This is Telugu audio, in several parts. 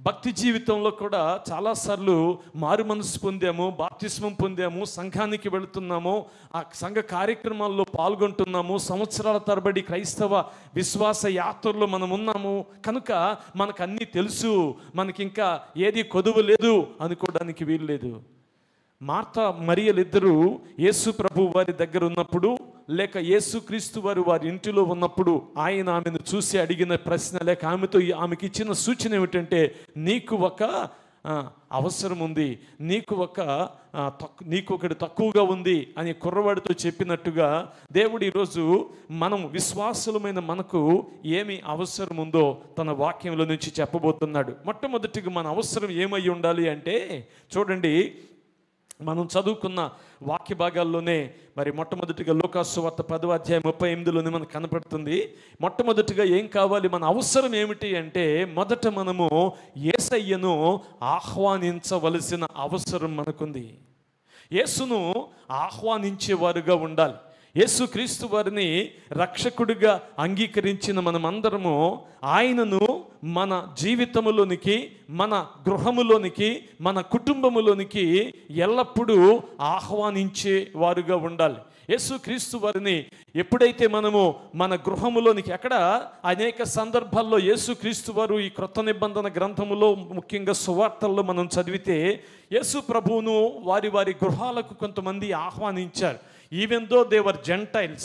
భక్తి జీవితంలో కూడా చాలాసార్లు మారు మనసు పొందాము, బాప్తిస్మం పొందాము, సంఘానికి వెళుతున్నాము, ఆ సంఘ కార్యక్రమాల్లో పాల్గొంటున్నాము, సంవత్సరాల తరబడి క్రైస్తవ విశ్వాస యాత్రలో మనం ఉన్నాము కనుక మనకు అన్నీ తెలుసు, మనకి ఇంకా ఏది కొదువ లేదు అనుకోవడానికి వీలు లేదు. మార్తా మరియలిద్దరూ యేసు ప్రభు వారి దగ్గర ఉన్నప్పుడు, లేక యేసు క్రీస్తు వారు వారి ఇంటిలో ఉన్నప్పుడు ఆయన ఆమెను చూసి అడిగిన ప్రశ్న, లేక ఆమెకి ఇచ్చిన సూచన ఏమిటంటే, నీకు ఒక అవసరం ఉంది, నీకు ఒకటి తక్కువగా ఉంది అని కుర్రవాడితో చెప్పినట్టుగా దేవుడు ఈరోజు మనం విశ్వాసులమైన మనకు ఏమి అవసరం ఉందో తన వాక్యంలో నుంచి చెప్పబోతున్నాడు. మొట్టమొదటిగా మన అవసరం ఏమై ఉండాలి అంటే, చూడండి, మనం చదువుకున్న వాక్య భాగాల్లోనే మరి మొట్టమొదటిగా లూకాసు సువార్త 10వ అధ్యాయం 38లోనే మనకు కనపడుతుంది. మొట్టమొదటిగా ఏం కావాలి, మన అవసరం ఏమిటి అంటే, మొదట మనము యేసయ్యను ఆహ్వానించవలసిన అవసరం మనకుంది. యేసును ఆహ్వానించేవారుగా ఉండాలి. యేసుక్రీస్తు వారిని రక్షకుడిగా అంగీకరించిన మనమందరము ఆయనను మన జీవితములోనికి, మన గృహములోనికి, మన కుటుంబములోనికి ఎల్లప్పుడూ ఆహ్వానించే వారుగా ఉండాలి. యేసుక్రీస్తు వారిని ఎప్పుడైతే మనము మన గృహములోనికి, అక్కడ అనేక సందర్భాల్లో యేసుక్రీస్తు వారు ఈ క్రొత్త నిబంధన గ్రంథములో ముఖ్యంగా సువార్తల్లో మనం చదివితే యేసు ప్రభువును వారి వారి గృహాలకు కొంతమంది ఆహ్వానించారు. Even though they were Gentiles,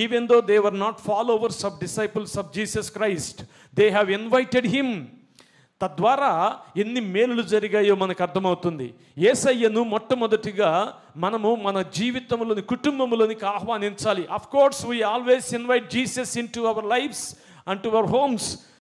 even though they were not followers of disciples of Jesus Christ, they have invited him. తద్వారా ఎన్ని మేలులు జరిగాయో మనకు అర్థమవుతుంది. యేసయ్యను మొట్టమొదటిగా మనము మన జీవితంలోని, కుటుంబంలోనికి ఆహ్వానించాలి. Of course we always invite Jesus into our lives and to our homes.